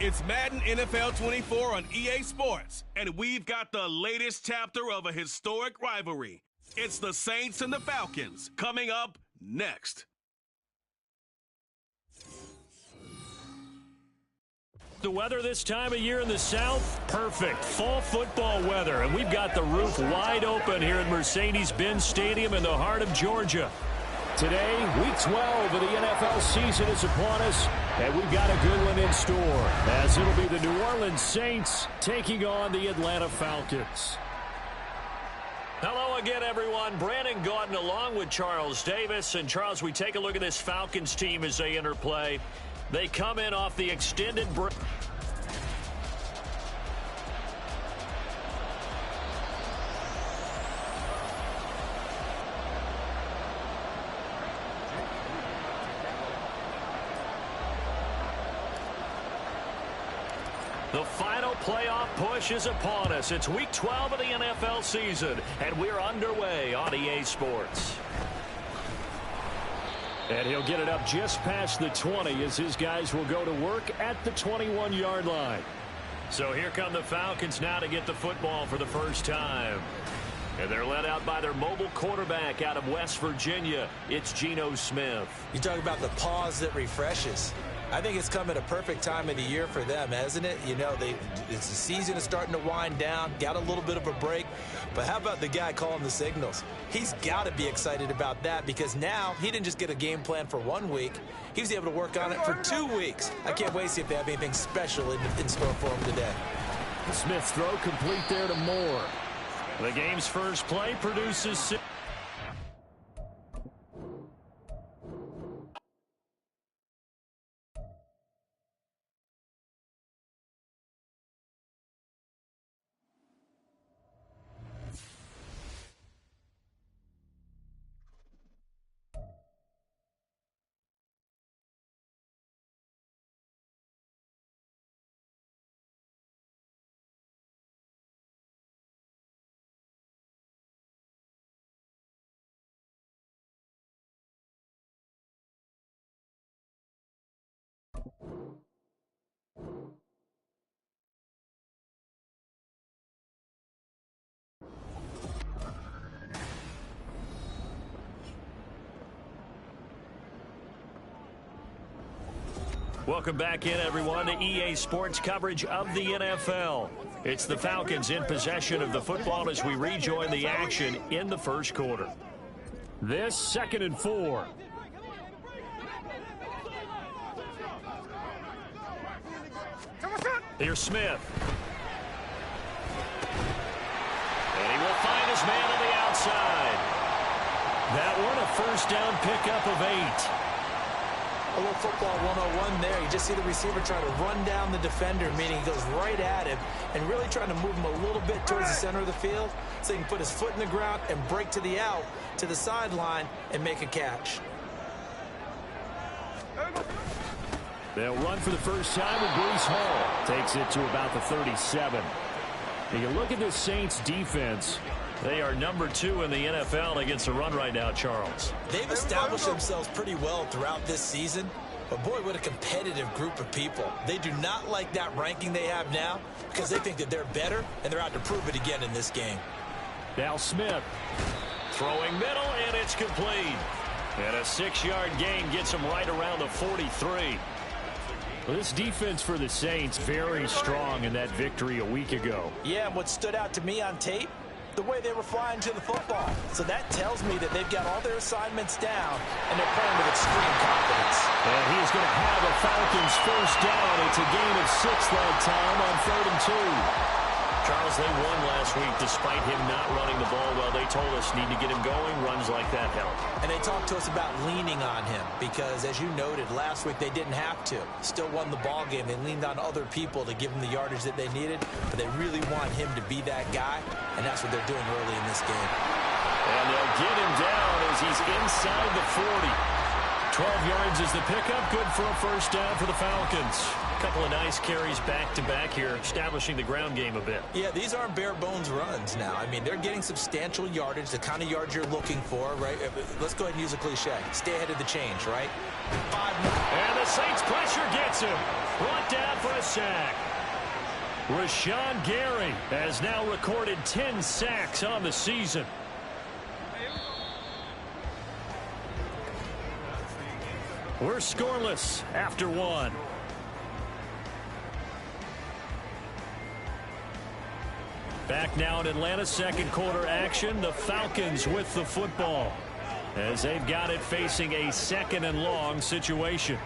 It's Madden NFL 24 on EA Sports, and we've got the latest chapter of a historic rivalry. It's the Saints and the Falcons, coming up next. The weather this time of year in the South, perfect. Fall football weather, and we've got the roof wide open here at Mercedes-Benz Stadium in the heart of Georgia. Today, Week 12 of the NFL season is upon us, and we've got a good one in store, as it'll be the New Orleans Saints taking on the Atlanta Falcons. Hello again, everyone. Brandon Gaudin along with Charles Davis. And, Charles, we take a look at this Falcons team as they interplay. They come in off the extended break. The final playoff push is upon us. It's Week 12 of the NFL season, and we're underway on EA Sports. And he'll get it up just past the 20 as his guys will go to work at the 21-yard line. So here come the Falcons now to get the football for the first time. And they're led out by their mobile quarterback out of West Virginia. It's Geno Smith. You talk about the pause that refreshes. I think it's come at a perfect time of the year for them, hasn't it? You know, the season is starting to wind down, got a little bit of a break. But how about the guy calling the signals? He's got to be excited about that because now he didn't just get a game plan for 1 week. He was able to work on it for 2 weeks. I can't wait to see if they have anything special in store for him today. Smith's throw complete there to Moore. The game's first play produces 6. Welcome back in, everyone, to EA Sports coverage of the NFL. It's the Falcons in possession of the football as we rejoin the action in the first quarter. This 2nd and 4. Here's Smith. And he will find his man on the outside. That one a first down pickup of 8. A little football 101 there. You just see the receiver trying to run down the defender, meaning he goes right at him and really trying to move him a little bit towards the center of the field so he can put his foot in the ground and break to the out, to the sideline, and make a catch. They'll run for the first time with Breece Hall. Takes it to about the 37. You look at this Saints defense. They are number 2 in the NFL against the run right now, Charles. They've established themselves pretty well throughout this season. But, boy, what a competitive group of people. They do not like that ranking they have now because they think that they're better, and they're out to prove it again in this game. Now Smith. Throwing middle, and it's complete. And a 6-yard gain gets him right around the 43. Well, this defense for the Saints, very strong in that victory a week ago. Yeah, and what stood out to me on tape, the way they were flying to the football. So that tells me that they've got all their assignments down, and they're playing with extreme confidence. And he is going to have a Falcons first down. It's a gain of 6 that time on 3rd and 2. Charles, they won last week despite him not running the ball well. They told us need to get him going. Runs like that help. And they talked to us about leaning on him because, as you noted, last week they didn't have to. Still won the ball game. They leaned on other people to give them the yardage that they needed, but they really want him to be that guy, and that's what they're doing early in this game. And they'll get him down as he's inside the 40. 12 yards is the pickup. Good for a first down for the Falcons. couple of nice carries back-to-back here, establishing the ground game a bit. Yeah, these aren't bare-bones runs now. I mean, they're getting substantial yardage, the kind of yards you're looking for, right? Let's go ahead and use a cliche. Stay ahead of the change, right? And the Saints pressure gets him. Brought down for a sack. Rashawn Gary has now recorded 10 sacks on the season. We're scoreless after one. Back now in Atlanta, second quarter action. The Falcons with the football as they've got it facing a second and long situation.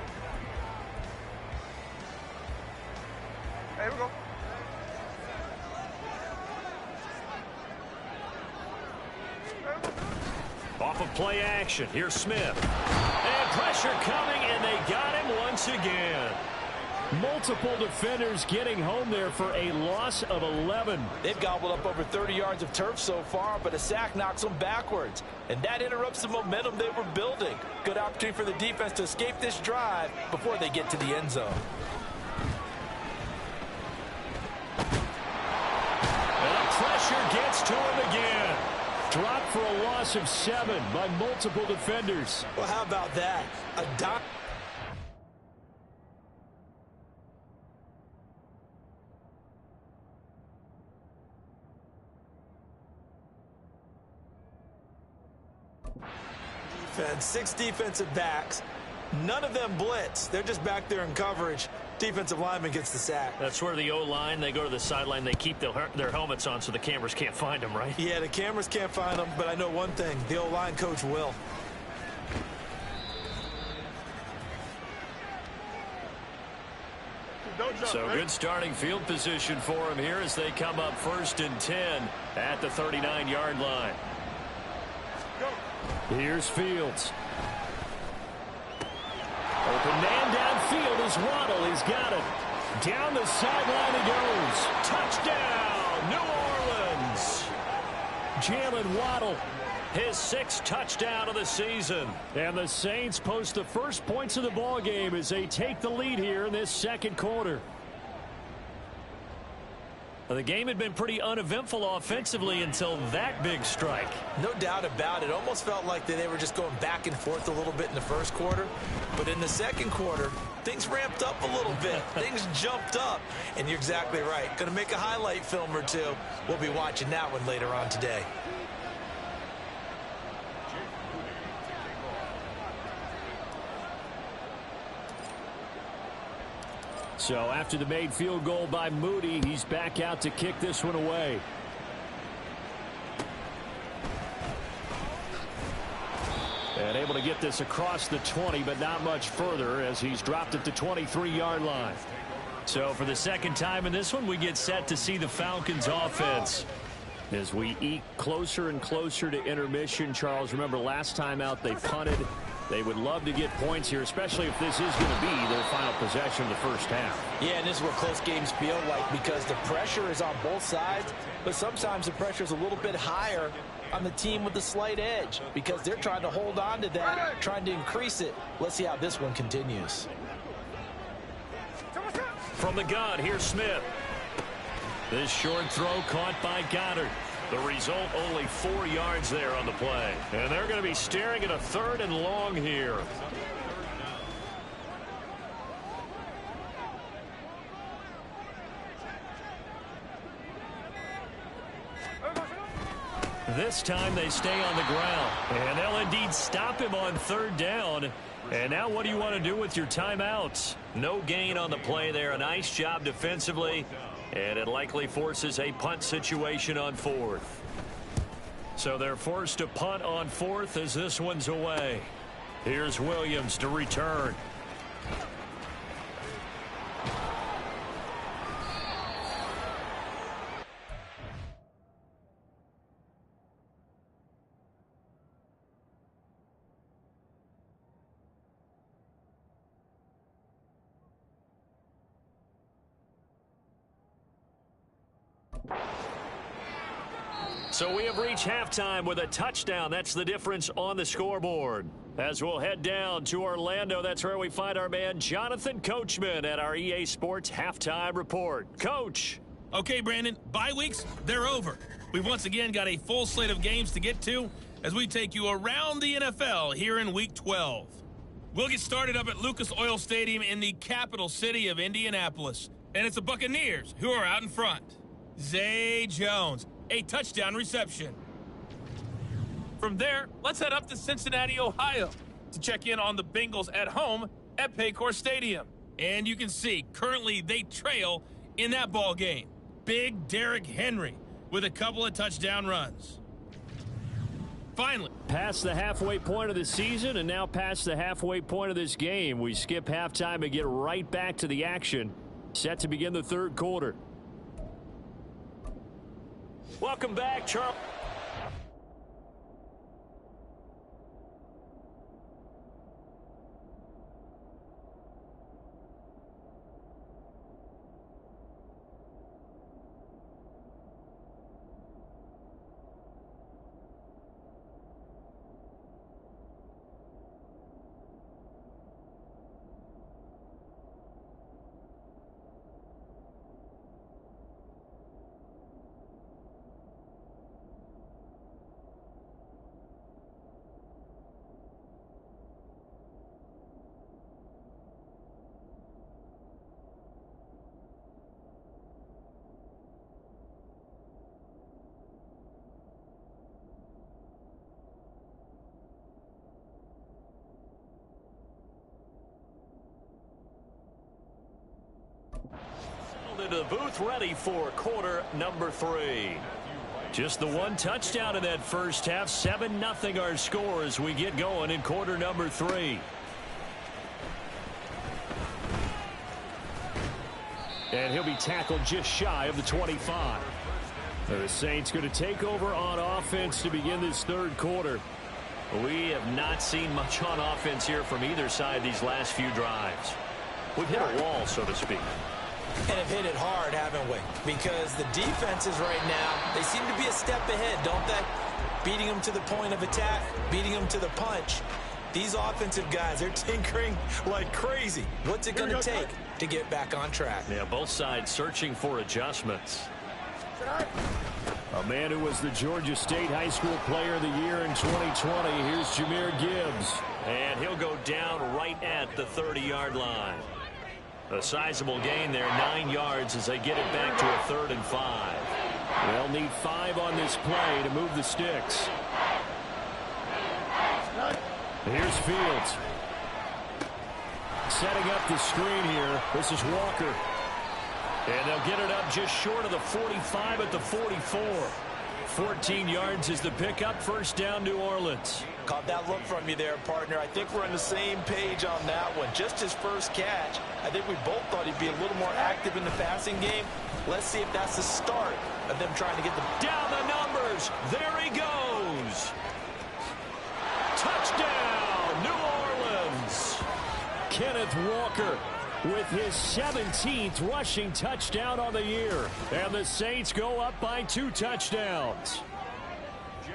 Here we go. Off of play action. Here's Smith. And pressure coming, and they got him once again. Multiple defenders getting home there for a loss of 11. They've gobbled up over 30 yards of turf so far, but a sack knocks them backwards. And that interrupts the momentum they were building. Good opportunity for the defense to escape this drive before they get to the end zone. And pressure gets to him again. Dropped for a loss of 7 by multiple defenders. Well, how about that? A dime. Defense, 6 defensive backs. None of them blitz. They're just back there in coverage. Defensive lineman gets the sack. That's where the O-line, they go to the sideline, they keep their helmets on so the cameras can't find them, right? Yeah, the cameras can't find them, but I know one thing. The O-line coach will. So good starting field position for him here as they come up 1st and 10 at the 39-yard line. Here's Fields. Open man downfield is Waddle. He's got it. Down the sideline he goes. Touchdown, New Orleans. Jalen Waddle, his 6th touchdown of the season. And the Saints post the first points of the ball game as they take the lead here in this second quarter. The game had been pretty uneventful offensively until that big strike. No doubt about it. Almost felt like they were just going back and forth a little bit in the first quarter. But in the second quarter, things ramped up a little bit. Things jumped up. And you're exactly right. Going to make a highlight film or two. We'll be watching that one later on today. So after the made field goal by Moody, he's back out to kick this one away. And able to get this across the 20, but not much further as he's dropped it to 23-yard line. So for the second time in this one, we get set to see the Falcons offense. As we eke closer and closer to intermission, Charles, remember last time out they punted. They would love to get points here, especially if this is going to be their final possession of the first half. Yeah, and this is what close games feel like because the pressure is on both sides, but sometimes the pressure is a little bit higher on the team with the slight edge because they're trying to hold on to that, trying to increase it. Let's see how this one continues. From the gun, here's Smith. This short throw caught by Goddard. The result, only 4 yards there on the play. And they're going to be staring at a 3rd and long here. This time they stay on the ground. And they'll indeed stop him on 3rd down. And now what do you want to do with your timeouts? No gain on the play there. A nice job defensively. And it likely forces a punt situation on 4th. So they're forced to punt on 4th as this one's away. Here's Williams to return. So we have reached halftime with a touchdown. That's the difference on the scoreboard. As we'll head down to Orlando, that's where we find our man Jonathan Coachman at our EA Sports Halftime Report. Coach. Okay, Brandon, bye weeks, they're over. We've once again got a full slate of games to get to as we take you around the NFL here in Week 12. We'll get started up at Lucas Oil Stadium in the capital city of Indianapolis. And it's the Buccaneers who are out in front. Zay Jones, a touchdown reception. From there, let's head up to Cincinnati, Ohio to check in on the Bengals at home at Paycor Stadium. And you can see, currently they trail in that ball game. Big Derrick Henry with a couple of touchdown runs. Finally, past the halfway point of the season and now past the halfway point of this game. We skip halftime and get right back to the action. Set to begin the third quarter. Welcome back, Charles. Into the booth, ready for quarter number 3. Just the one touchdown in that first half. 7-0 our score as we get going in quarter number 3. And he'll be tackled just shy of the 25. The Saints going to take over on offense to begin this third quarter. We have not seen much on offense here from either side these last few drives. We've hit a wall, so to speak. And have hit it hard, haven't we? Because the defenses right now, they seem to be a step ahead, don't they? Beating them to the point of attack, beating them to the punch. These offensive guys, they're tinkering like crazy. What's it going to take to get back on track? Yeah, both sides searching for adjustments. A man who was the Georgia State High School Player of the Year in 2020. Here's Jahmyr Gibbs. And he'll go down right at the 30-yard line. A sizable gain there, 9 yards as they get it back to a 3rd and 5. They'll need 5 on this play to move the sticks. Here's Fields. Setting up the screen here. This is Walker. And they'll get it up just short of the 45 at the 44. 14 yards is the pickup. First down, New Orleans. Caught that look from you there, partner. I think we're on the same page on that one. Just his first catch. I think we both thought he'd be a little more active in the passing game. Let's see if that's the start of them trying to get the... Down the numbers. There he goes. Touchdown, New Orleans. Kenneth Walker with his 17th rushing touchdown on the year. And the Saints go up by 2 touchdowns.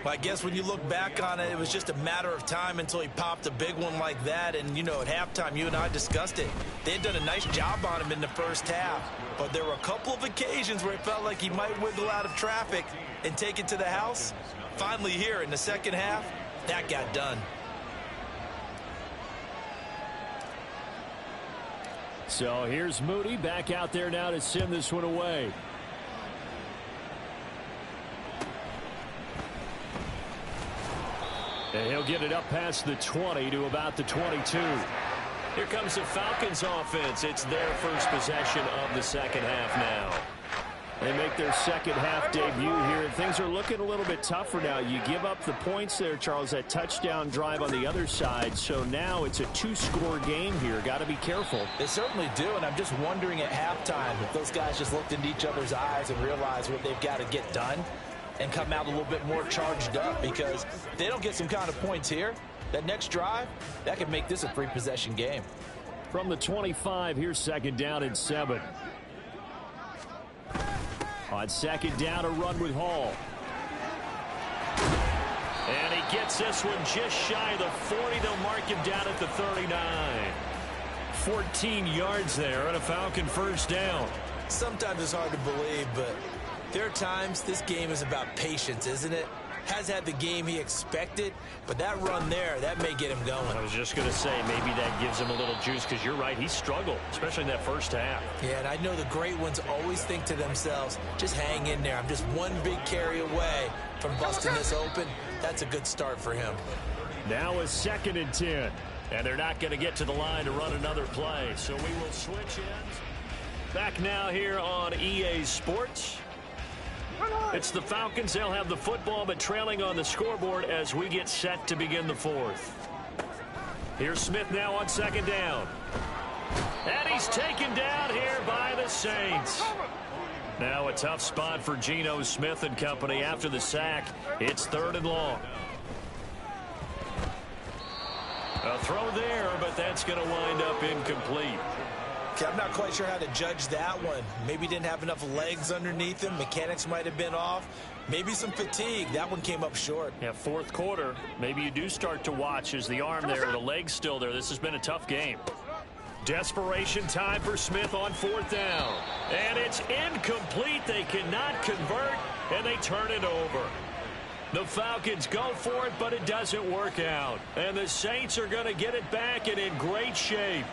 Well, I guess when you look back on it, it was just a matter of time until he popped a big one like that. And, you know, at halftime, you and I discussed it. They had done a nice job on him in the first half. But there were a couple of occasions where it felt like he might wiggle out of traffic and take it to the house. Finally here in the second half, that got done. So here's Moody back out there now to send this one away. And he'll get it up past the 20 to about the 22. Here comes the Falcons offense. It's their first possession of the second half now. They make their second half debut here, and things are looking a little bit tougher now. You give up the points there, Charles, that touchdown drive on the other side. So now it's a 2-score game here. Got to be careful. They certainly do, and I'm just wondering at halftime if those guys just looked into each other's eyes and realized what they've got to get done and come out a little bit more charged up, because if they don't get some kind of points here, that next drive, that could make this a 3-possession game. From the 25, here's second down and 7. On second down, a run with Hall. And he gets this one just shy of the 40. They'll mark him down at the 39. 14 yards there and a Falcon first down. Sometimes it's hard to believe, but there are times this game is about patience, isn't it? Has had the game he expected, but that run there, that may get him going. I was just going to say, maybe that gives him a little juice, because you're right, he struggled, especially in that first half. Yeah, and I know the great ones always think to themselves, just hang in there. I'm just one big carry away from busting this open. That's a good start for him. Now a 2nd and 10, and they're not going to get to the line to run another play, so we will switch ends. Back now here on EA Sports. It's the Falcons. They'll have the football, but trailing on the scoreboard as we get set to begin the 4th. Here's Smith now on 2nd down. And he's taken down here by the Saints. Now a tough spot for Geno Smith and company after the sack. It's 3rd and long. A throw there, but that's going to wind up incomplete. I'm not quite sure how to judge that one. Maybe didn't have enough legs underneath him. Mechanics might have been off. Maybe some fatigue. That one came up short. Yeah, 4th quarter. Maybe you do start to watch as the arm there, the leg's still there. This has been a tough game. Desperation time for Smith on 4th down. And it's incomplete. They cannot convert, and they turn it over. The Falcons go for it, but it doesn't work out. And the Saints are going to get it back and in great shape.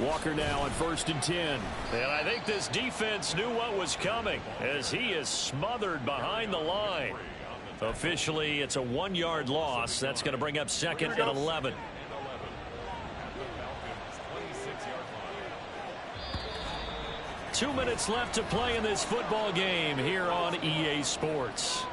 Walker now on 1st and 10. And I think this defense knew what was coming as he is smothered behind the line. Officially, it's a 1-yard loss. That's going to bring up 2nd and 11. Two minutes left to play in this football game here on EA Sports.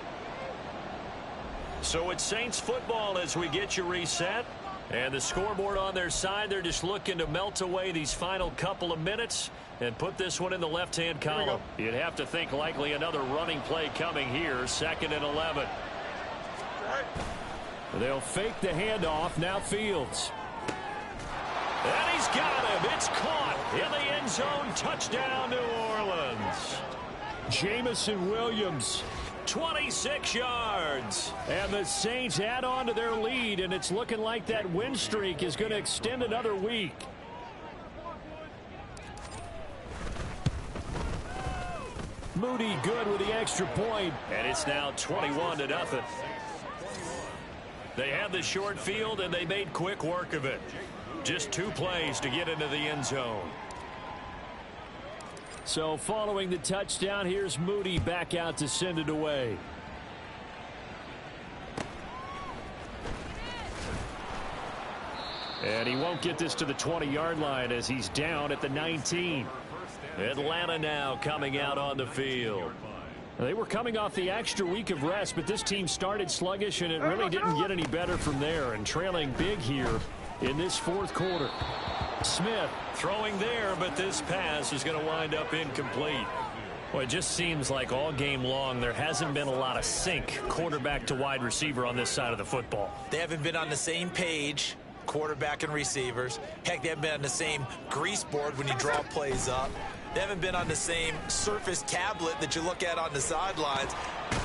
So it's Saints football as we get you reset. And the scoreboard on their side, they're just looking to melt away these final couple of minutes and put this one in the left-hand column. You'd have to think likely another running play coming here, 2nd and 11. They'll fake the handoff, now Fields. And he's got him. It's caught in the end zone. Touchdown, New Orleans. Jamison Williams. 26 yards. And the Saints add on to their lead, and it's looking like that win streak is going to extend another week. Moody good with the extra point, and it's now 21-0. They had the short field, and they made quick work of it. Just 2 plays to get into the end zone. So following the touchdown, here's Moody back out to send it away. And he won't get this to the 20-yard line as he's down at the 19. Atlanta now coming out on the field. They were coming off the extra week of rest, but this team started sluggish, and it really didn't get any better from there. And trailing big here in this 4th quarter. Smith throwing there, but this pass is going to wind up incomplete. Well, it just seems like all game long there hasn't been a lot of sync quarterback to wide receiver on this side of the football. They haven't been on the same page, quarterback and receivers. Heck, they haven't been on the same grease board when you draw plays up. They haven't been on the same Surface tablet that you look at on the sidelines.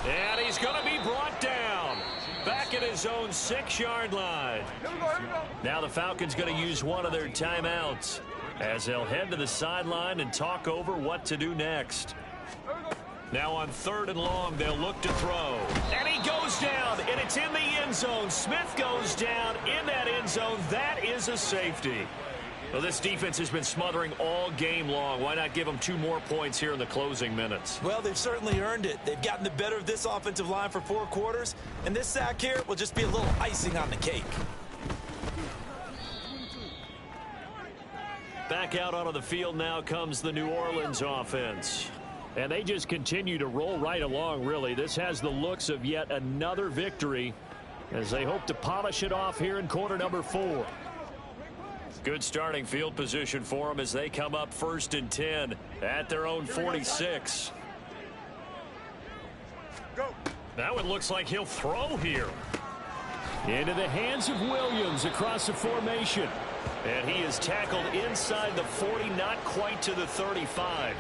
And he's going to be brought down. Back at his own 6-yard line. Here we go. Now the Falcons going to use one of their timeouts as they'll head to the sideline and talk over what to do next. Now on 3rd and long, they'll look to throw. And he goes down, and it's in the end zone. Smith goes down in that end zone. That is a safety. Well, this defense has been smothering all game long. Why not give them 2 more points here in the closing minutes? Well, they've certainly earned it. They've gotten the better of this offensive line for 4 quarters, and this sack here will just be a little icing on the cake. Back out onto the field now comes the New Orleans offense. And they just continue to roll right along, really. This has the looks of yet another victory as they hope to polish it off here in quarter number 4. Good starting field position for them as they come up 1st and 10 at their own 46. Now it looks like he'll throw here. Into the hands of Williams across the formation. And he is tackled inside the 40, not quite to the 35.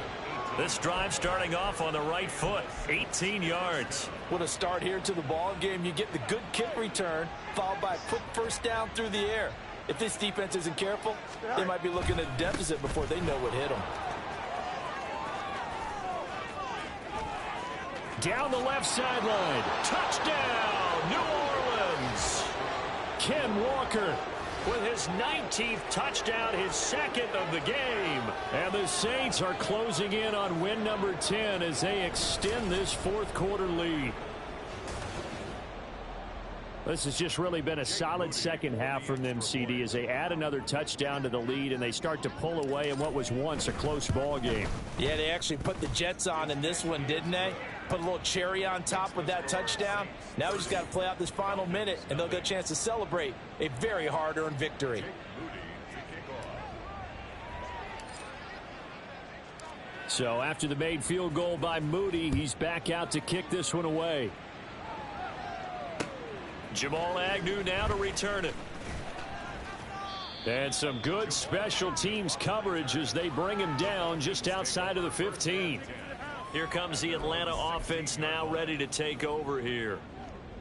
This drive starting off on the right foot, 18 yards. What a start here to the ball game. You get the good kick return, followed by a quick first down through the air. If this defense isn't careful, they might be looking at a deficit before they know what hit them. Down the left sideline. Touchdown, New Orleans. Ken Walker with his 19th touchdown, his second of the game. And the Saints are closing in on win number 10 as they extend this fourth quarter lead. This has just really been a solid second half from them, CD, as they add another touchdown to the lead and they start to pull away in what was once a close ball game. Yeah, they actually put the Jets on in this one, didn't they? Put a little cherry on top with that touchdown. Now we just got to play out this final minute, and they'll get a chance to celebrate a very hard-earned victory. So after the made field goal by Moody, he's back out to kick this one away. Jamal Agnew now to return it. And some good special teams coverage as they bring him down just outside of the 15. Here comes the Atlanta offense now ready to take over here.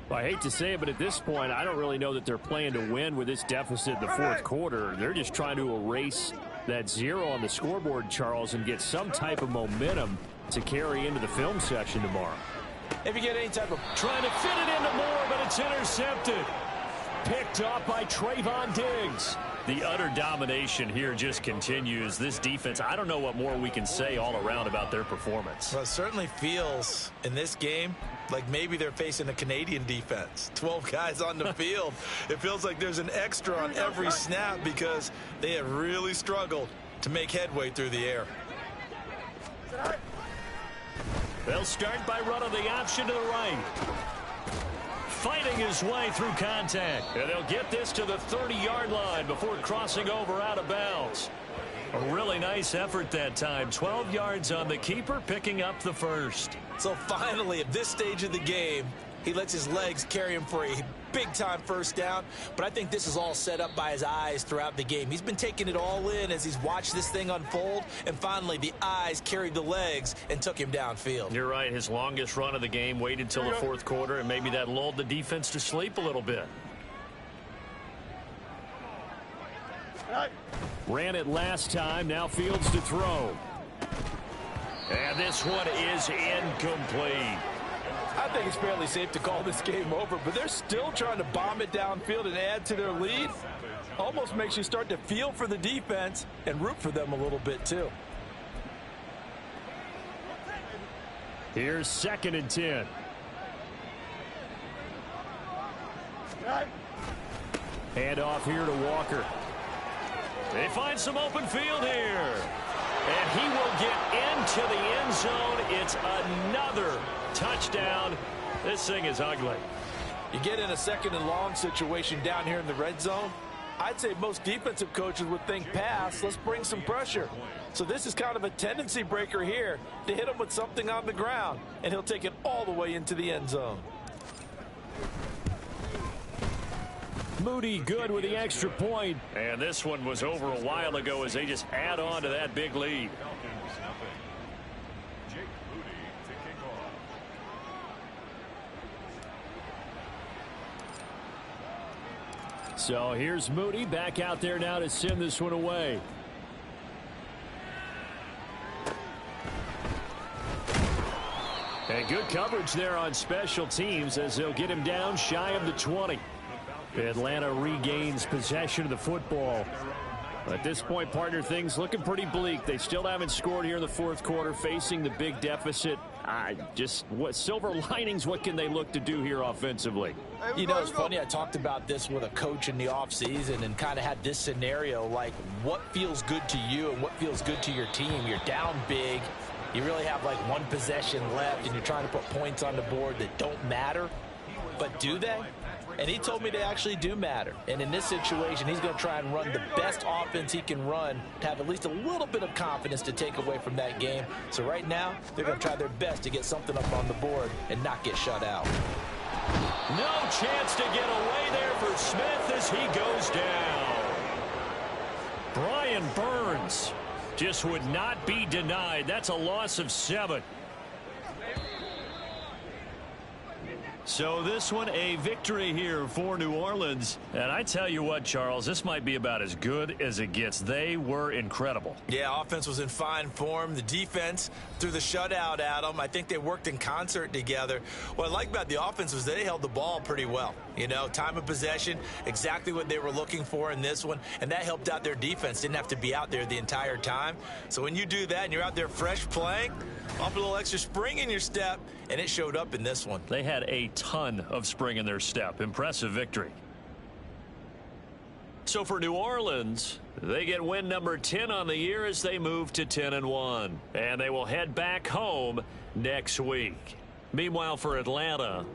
Well, I hate to say it, but at this point, I don't really know that they're playing to win with this deficit in the fourth quarter. They're just trying to erase that zero on the scoreboard, Charles, and get some type of momentum to carry into the film session tomorrow. If you get any type of... Trying to fit it into Moore, but it's intercepted. Picked off by Trayvon Diggs. The utter domination here just continues. This defense, I don't know what more we can say all around about their performance. Well, it certainly feels in this game like maybe they're facing a Canadian defense. 12 guys on the field. It feels like there's an extra on every snap because they have really struggled to make headway through the air. They'll start by running the option to the right. Fighting his way through contact. And they'll get this to the 30-yard line before crossing over out of bounds. A really nice effort that time. 12 yards on the keeper, picking up the first. So finally, at this stage of the game, he lets his legs carry him for a big-time first down. But I think this is all set up by his eyes throughout the game. He's been taking it all in as he's watched this thing unfold. And finally, the eyes carried the legs and took him downfield. You're right. His longest run of the game waited till the fourth quarter, and maybe that lulled the defense to sleep a little bit. Ran it last time. Now Fields to throw. And this one is incomplete. I think it's fairly safe to call this game over, but they're still trying to bomb it downfield and add to their lead. Almost makes you start to feel for the defense and root for them a little bit, too. Here's 2nd and 10. Hand off here to Walker. They find some open field here. And he will get into the end zone. It's another touchdown. This thing is ugly. You get in a 2nd and long situation down here in the red zone. I'd say most defensive coaches would think pass. Let's bring some pressure. So this is kind of a tendency breaker here to hit him with something on the ground. And he'll take it all the way into the end zone. Moody good with the extra point. And this one was over a while ago as they just add on to that big lead. So here's Moody back out there now to send this one away. And good coverage there on special teams as they'll get him down shy of the 20. Atlanta regains possession of the football. At this point, partner, things looking pretty bleak. They still haven't scored here in the fourth quarter, facing the big deficit. What silver linings, what can they look to do here offensively? You know, it's funny, I talked about this with a coach in the offseason and kind of had this scenario, like what feels good to you and what feels good to your team. You're down big. You really have like one possession left, and you're trying to put points on the board that don't matter. But do they? And he told me they actually do matter. And in this situation, he's going to try and run the best offense he can run to have at least a little bit of confidence to take away from that game. So right now, they're going to try their best to get something up on the board and not get shut out. No chance to get away there for Smith as he goes down. Brian Burns just would not be denied. That's a loss of 7. So this one a victory here for New Orleans. And I tell you what, Charles, this might be about as good as it gets. They were incredible. Yeah, offense was in fine form. The defense threw the shutout at them. I think they worked in concert together. What I like about the offense was they held the ball pretty well. You know, time of possession, exactly what they were looking for in this one. And that helped out their defense. Didn't have to be out there the entire time. So when you do that and you're out there fresh playing, off a little extra spring in your step, and it showed up in this one. They had a ton of spring in their step. Impressive victory. So for New Orleans, they get win number 10 on the year as they move to 10-1. And they will head back home next week. Meanwhile, for Atlanta...